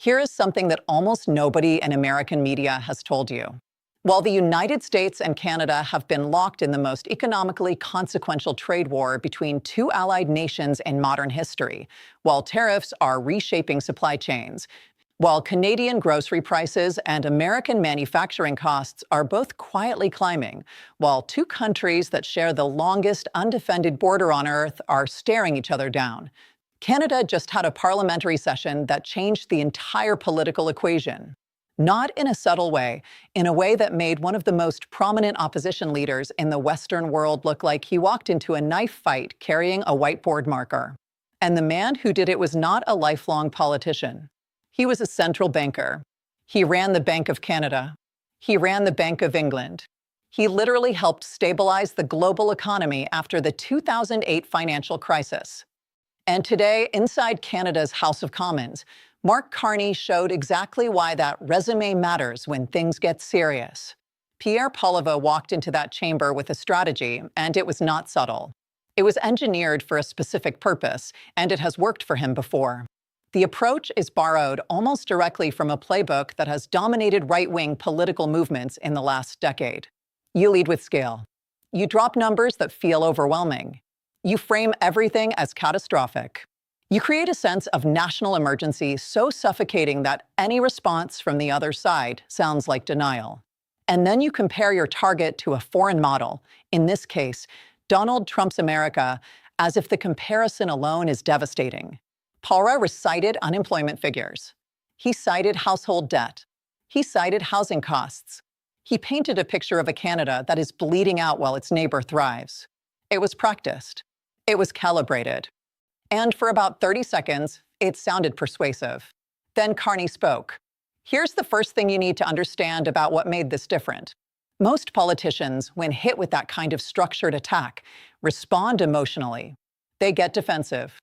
Here is something that almost nobody in American media has told you. While the United States and Canada have been locked in the most economically consequential trade war between two allied nations in modern history, while tariffs are reshaping supply chains, while Canadian grocery prices and American manufacturing costs are both quietly climbing, while two countries that share the longest undefended border on Earth are staring each other down, Canada just had a parliamentary session that changed the entire political equation. Not in a subtle way, in a way that made one of the most prominent opposition leaders in the Western world look like he walked into a knife fight carrying a whiteboard marker. And the man who did it was not a lifelong politician. He was a central banker. He ran the Bank of Canada. He ran the Bank of England. He literally helped stabilize the global economy after the 2008 financial crisis. And today, inside Canada's House of Commons, Mark Carney showed exactly why that resume matters when things get serious. Pierre Poilievre walked into that chamber with a strategy, and it was not subtle. It was engineered for a specific purpose, and it has worked for him before. The approach is borrowed almost directly from a playbook that has dominated right-wing political movements in the last decade. You lead with scale. You drop numbers that feel overwhelming. You frame everything as catastrophic. You create a sense of national emergency so suffocating that any response from the other side sounds like denial. And then you compare your target to a foreign model, in this case, Donald Trump's America, as if the comparison alone is devastating. Poilievre recited unemployment figures. He cited household debt. He cited housing costs. He painted a picture of a Canada that is bleeding out while its neighbor thrives. It was practiced. It was calibrated. And for about 30 seconds, it sounded persuasive. Then Carney spoke. Here's the first thing you need to understand about what made this different. Most politicians, when hit with that kind of structured attack, respond emotionally. They get defensive.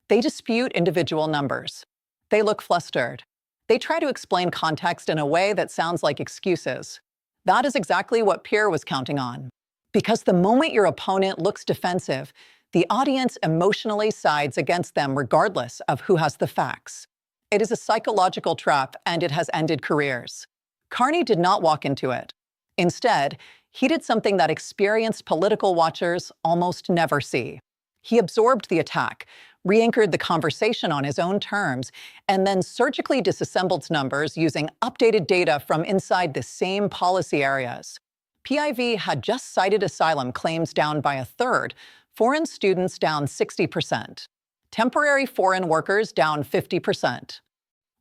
They dispute individual numbers. They look flustered. They try to explain context in a way that sounds like excuses. That is exactly what Pierre was counting on. Because the moment your opponent looks defensive, the audience emotionally sides against them regardless of who has the facts. It is a psychological trap, and it has ended careers. Carney did not walk into it. Instead, he did something that experienced political watchers almost never see. He absorbed the attack, re-anchored the conversation on his own terms, and then surgically disassembled numbers using updated data from inside the same policy areas. PIV had just cited asylum claims down by a third, foreign students down 60%, temporary foreign workers down 50%,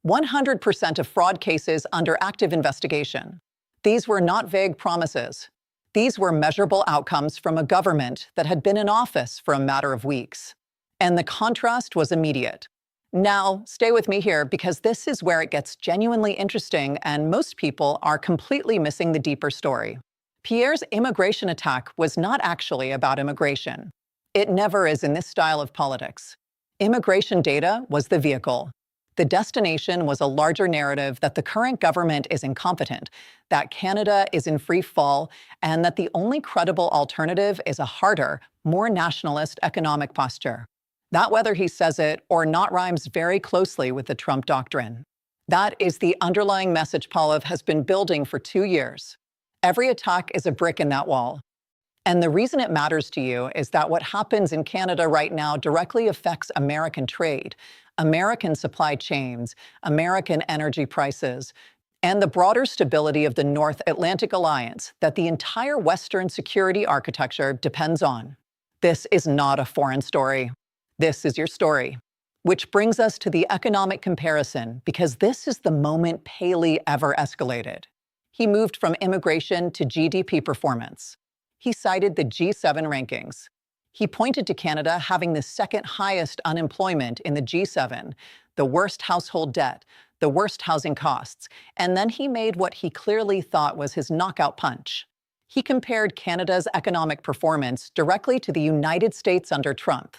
100% of fraud cases under active investigation. These were not vague promises. These were measurable outcomes from a government that had been in office for a matter of weeks. And the contrast was immediate. Now, stay with me here because this is where it gets genuinely interesting and most people are completely missing the deeper story. Pierre's immigration attack was not actually about immigration. It never is in this style of politics. Immigration data was the vehicle. The destination was a larger narrative that the current government is incompetent, that Canada is in free fall, and that the only credible alternative is a harder, more nationalist economic posture. That, whether he says it or not, rhymes very closely with the Trump doctrine. That is the underlying message Poilievre has been building for 2 years. Every attack is a brick in that wall. And the reason it matters to you is that what happens in Canada right now directly affects American trade, American supply chains, American energy prices, and the broader stability of the North Atlantic Alliance that the entire Western security architecture depends on. This is not a foreign story. This is your story. Which brings us to the economic comparison, because this is the moment Paley ever escalated. He moved from immigration to GDP performance. He cited the G7 rankings. He pointed to Canada having the second highest unemployment in the G7, the worst household debt, the worst housing costs, and then he made what he clearly thought was his knockout punch. He compared Canada's economic performance directly to the United States under Trump.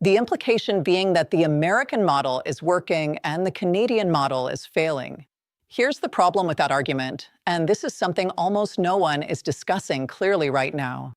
The implication being that the American model is working and the Canadian model is failing. Here's the problem with that argument, and this is something almost no one is discussing clearly right now.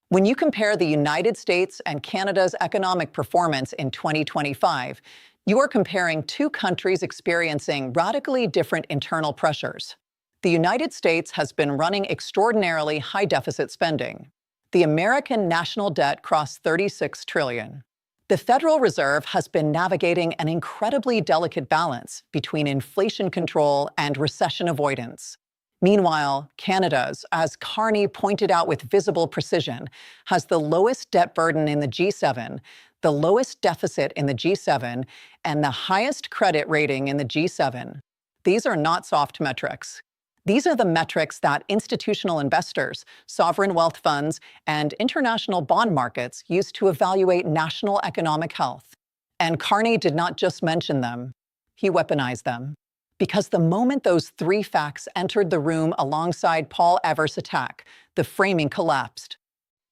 When you compare the United States and Canada's economic performance in 2025, You are comparing two countries experiencing radically different internal pressures. The United States has been running extraordinarily high deficit spending. The American national debt crossed $36 trillion. The Federal Reserve has been navigating an incredibly delicate balance between inflation control and recession avoidance. Meanwhile, Canada's, as Carney pointed out with visible precision, has the lowest debt burden in the G7, the lowest deficit in the G7, and the highest credit rating in the G7. These are not soft metrics. These are the metrics that institutional investors, sovereign wealth funds, and international bond markets use to evaluate national economic health. And Carney did not just mention them, he weaponized them. Because the moment those three facts entered the room alongside Poilievre's attack, the framing collapsed.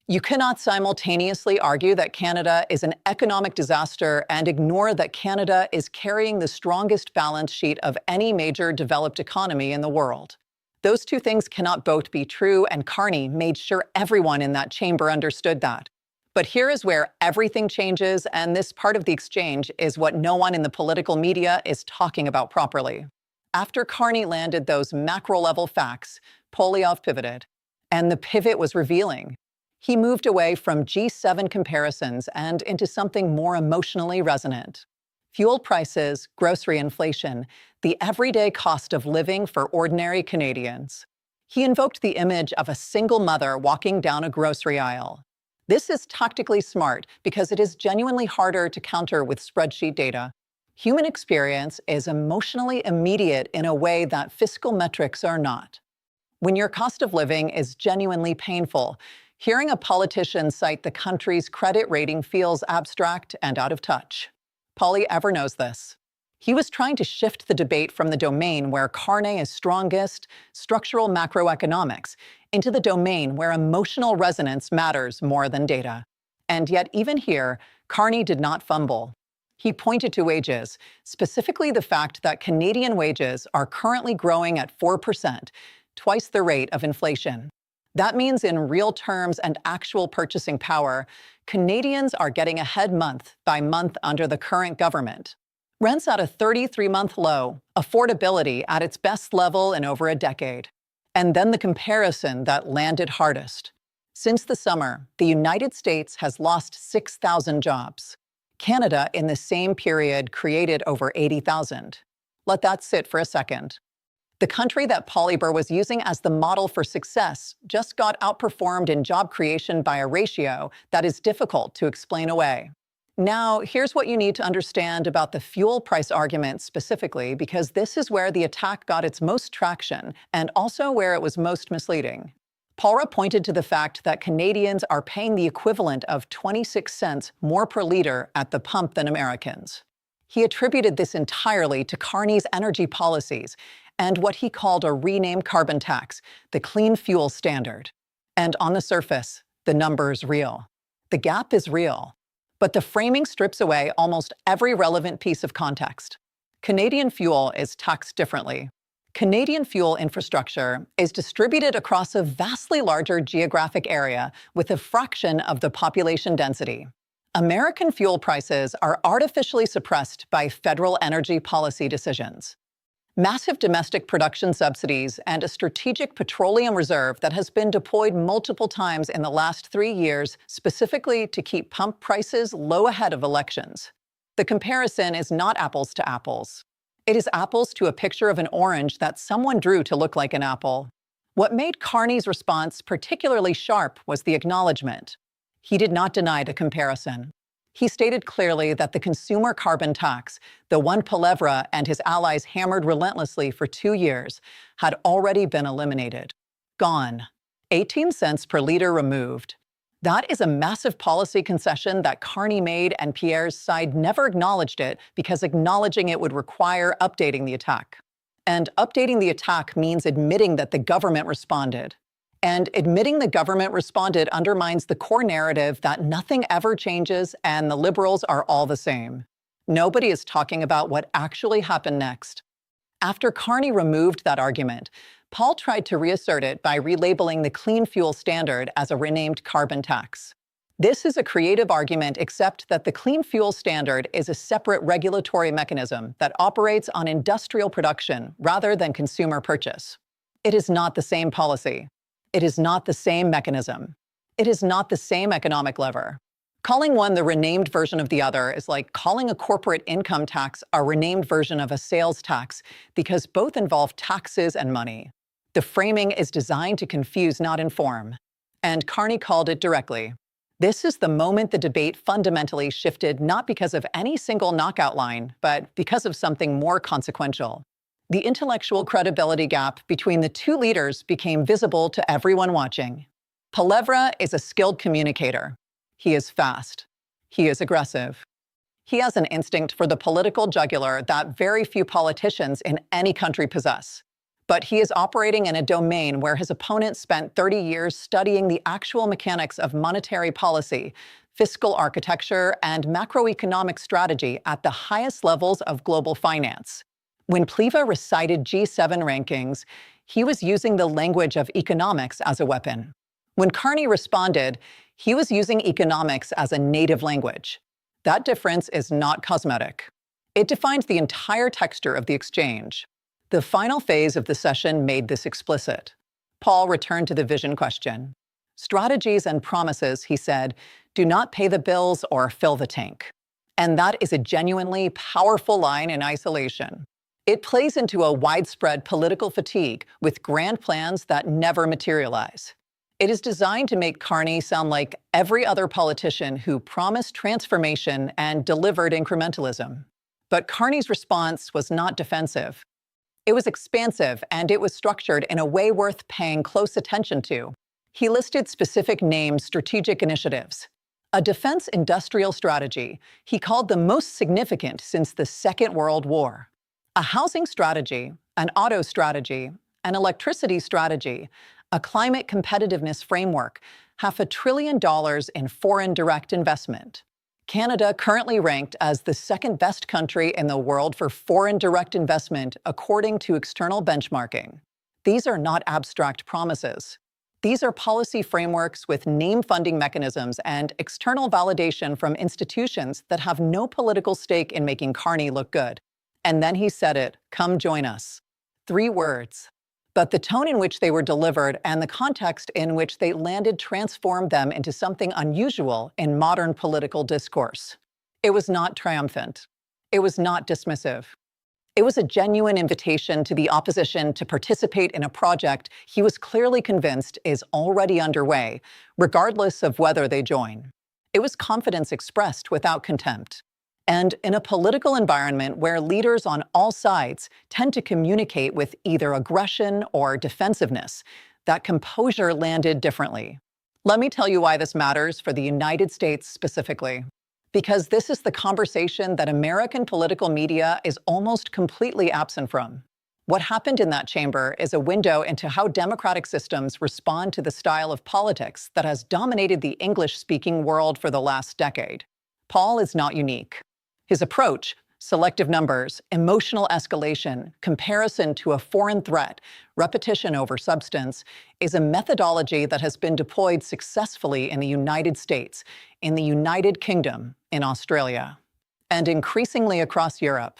You cannot simultaneously argue that Canada is an economic disaster and ignore that Canada is carrying the strongest balance sheet of any major developed economy in the world. Those two things cannot both be true, and Carney made sure everyone in that chamber understood that. But here is where everything changes, and this part of the exchange is what no one in the political media is talking about properly. After Carney landed those macro-level facts, Poilievre pivoted, and the pivot was revealing. He moved away from G7 comparisons and into something more emotionally resonant. Fuel prices, grocery inflation, the everyday cost of living for ordinary Canadians. He invoked the image of a single mother walking down a grocery aisle. This is tactically smart because it is genuinely harder to counter with spreadsheet data. Human experience is emotionally immediate in a way that fiscal metrics are not. When your cost of living is genuinely painful, hearing a politician cite the country's credit rating feels abstract and out of touch. Poilievre knows this. He was trying to shift the debate from the domain where Carney is strongest, structural macroeconomics, into the domain where emotional resonance matters more than data. And yet, even here, Carney did not fumble. He pointed to wages, specifically the fact that Canadian wages are currently growing at 4%, twice the rate of inflation. That means in real terms and actual purchasing power, Canadians are getting ahead month by month under the current government. Rents at a 33-month low, affordability at its best level in over a decade. And then the comparison that landed hardest. Since the summer, the United States has lost 6,000 jobs. Canada, in the same period, created over 80,000. Let that sit for a second. The country that Poilievre was using as the model for success just got outperformed in job creation by a ratio that is difficult to explain away. Now, here's what you need to understand about the fuel price argument specifically, because this is where the attack got its most traction and also where it was most misleading. Poilievre pointed to the fact that Canadians are paying the equivalent of 26 cents more per liter at the pump than Americans. He attributed this entirely to Carney's energy policies and what he called a renamed carbon tax, the clean fuel standard. And on the surface, the number's real. The gap is real. But the framing strips away almost every relevant piece of context. Canadian fuel is taxed differently. Canadian fuel infrastructure is distributed across a vastly larger geographic area with a fraction of the population density. American fuel prices are artificially suppressed by federal energy policy decisions. Massive domestic production subsidies and a strategic petroleum reserve that has been deployed multiple times in the last 3 years, specifically to keep pump prices low ahead of elections. The comparison is not apples to apples. It is apples to a picture of an orange that someone drew to look like an apple. What made Carney's response particularly sharp was the acknowledgement. He did not deny the comparison. He stated clearly that the consumer carbon tax, the one Poilievre and his allies hammered relentlessly for 2 years, had already been eliminated. Gone. 18 cents per liter removed. That is a massive policy concession that Carney made, and Pierre's side never acknowledged it because acknowledging it would require updating the attack. And updating the attack means admitting that the government responded. And admitting the government responded undermines the core narrative that nothing ever changes and the Liberals are all the same. Nobody is talking about what actually happened next. After Carney removed that argument, Paul tried to reassert it by relabeling the clean fuel standard as a renamed carbon tax. This is a creative argument, except that the Clean Fuel Standard is a separate regulatory mechanism that operates on industrial production rather than consumer purchase. It is not the same policy. It is not the same mechanism. It is not the same economic lever. Calling one the renamed version of the other is like calling a corporate income tax a renamed version of a sales tax, because both involve taxes and money. The framing is designed to confuse, not inform. And Carney called it directly. This is the moment the debate fundamentally shifted, not because of any single knockout line, but because of something more consequential. The intellectual credibility gap between the two leaders became visible to everyone watching. Poilievre is a skilled communicator. He is fast. He is aggressive. He has an instinct for the political jugular that very few politicians in any country possess. But he is operating in a domain where his opponent spent 30 years studying the actual mechanics of monetary policy, fiscal architecture, and macroeconomic strategy at the highest levels of global finance. When Poilievre recited G7 rankings, he was using the language of economics as a weapon. When Carney responded, he was using economics as a native language. That difference is not cosmetic. It defines the entire texture of the exchange. The final phase of the session made this explicit. Paul returned to the vision question. Strategies and promises, he said, do not pay the bills or fill the tank. And that is a genuinely powerful line in isolation. It plays into a widespread political fatigue with grand plans that never materialize. It is designed to make Carney sound like every other politician who promised transformation and delivered incrementalism. But Carney's response was not defensive. It was expansive, and it was structured in a way worth paying close attention to. He listed specific named strategic initiatives. A defense industrial strategy he called the most significant since the Second World War. A housing strategy, an auto strategy, an electricity strategy, a climate competitiveness framework, $500 billion in foreign direct investment. Canada currently ranked as the second best country in the world for foreign direct investment, according to external benchmarking. These are not abstract promises. These are policy frameworks with name funding mechanisms and external validation from institutions that have no political stake in making Carney look good. And then he said it, come join us. 3 words. But the tone in which they were delivered and the context in which they landed transformed them into something unusual in modern political discourse. It was not triumphant. It was not dismissive. It was a genuine invitation to the opposition to participate in a project he was clearly convinced is already underway, regardless of whether they join. It was confidence expressed without contempt. And in a political environment where leaders on all sides tend to communicate with either aggression or defensiveness, that composure landed differently. Let me tell you why this matters for the United States specifically. Because this is the conversation that American political media is almost completely absent from. What happened in that chamber is a window into how democratic systems respond to the style of politics that has dominated the English-speaking world for the last decade. Paul is not unique. His approach, selective numbers, emotional escalation, comparison to a foreign threat, repetition over substance, is a methodology that has been deployed successfully in the United States, in the United Kingdom, in Australia, and increasingly across Europe.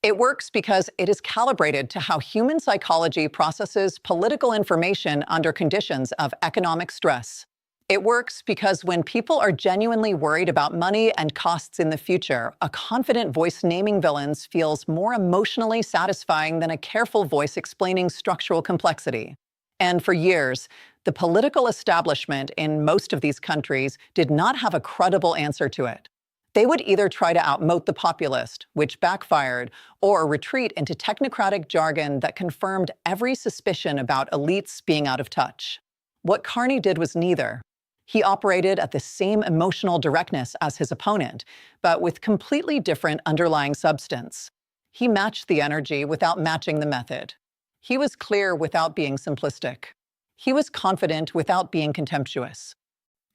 It works because it is calibrated to how human psychology processes political information under conditions of economic stress. It works because when people are genuinely worried about money and costs in the future, a confident voice naming villains feels more emotionally satisfying than a careful voice explaining structural complexity. And for years, the political establishment in most of these countries did not have a credible answer to it. They would either try to outmote the populist, which backfired, or retreat into technocratic jargon that confirmed every suspicion about elites being out of touch. What Carney did was neither. He operated at the same emotional directness as his opponent, but with completely different underlying substance. He matched the energy without matching the method. He was clear without being simplistic. He was confident without being contemptuous.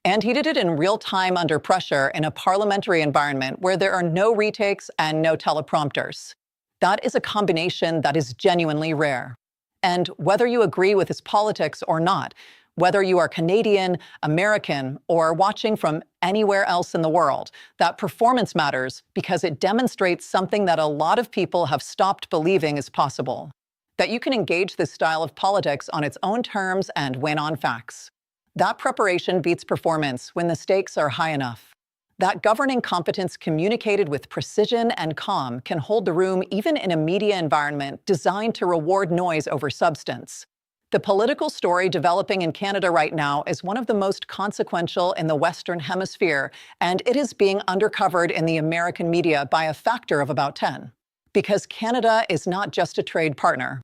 And he did it in real time under pressure in a parliamentary environment where there are no retakes and no teleprompters. That is a combination that is genuinely rare. And whether you agree with his politics or not, Whether you are Canadian, American, or watching from anywhere else in the world, that performance matters because it demonstrates something that a lot of people have stopped believing is possible: that you can engage this style of politics on its own terms and win on facts. That preparation beats performance when the stakes are high enough. That governing competence communicated with precision and calm can hold the room even in a media environment designed to reward noise over substance. The political story developing in Canada right now is one of the most consequential in the Western Hemisphere, and it is being undercovered in the American media by a factor of about 10. Because Canada is not just a trade partner.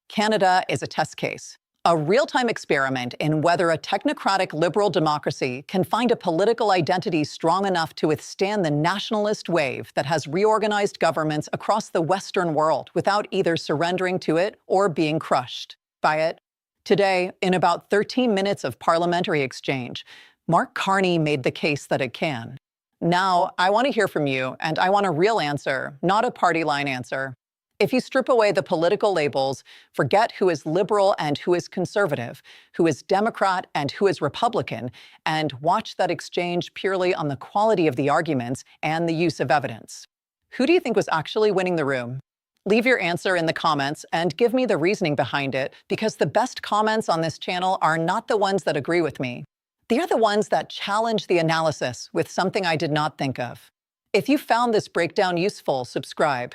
Canada is a test case, a real-time experiment in whether a technocratic liberal democracy can find a political identity strong enough to withstand the nationalist wave that has reorganized governments across the Western world without either surrendering to it or being crushed by it. Today, in about 13 minutes of parliamentary exchange, Mark Carney made the case that it can. Now, I want to hear from you, and I want a real answer, not a party line answer. If you strip away the political labels, forget who is liberal and who is conservative, who is Democrat and who is Republican, and watch that exchange purely on the quality of the arguments and the use of evidence, who do you think was actually winning the room? Leave your answer in the comments and give me the reasoning behind it, because the best comments on this channel are not the ones that agree with me. They are the ones that challenge the analysis with something I did not think of. If you found this breakdown useful, subscribe.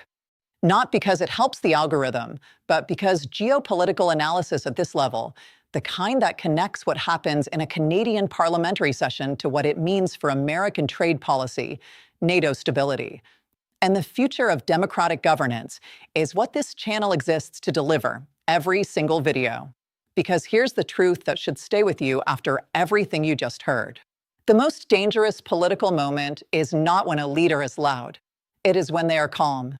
Not because it helps the algorithm, but because geopolitical analysis at this level, the kind that connects what happens in a Canadian parliamentary session to what it means for American trade policy, NATO stability, and the future of democratic governance, is what this channel exists to deliver every single video. Because here's the truth that should stay with you after everything you just heard. The most dangerous political moment is not when a leader is loud. It is when they are calm.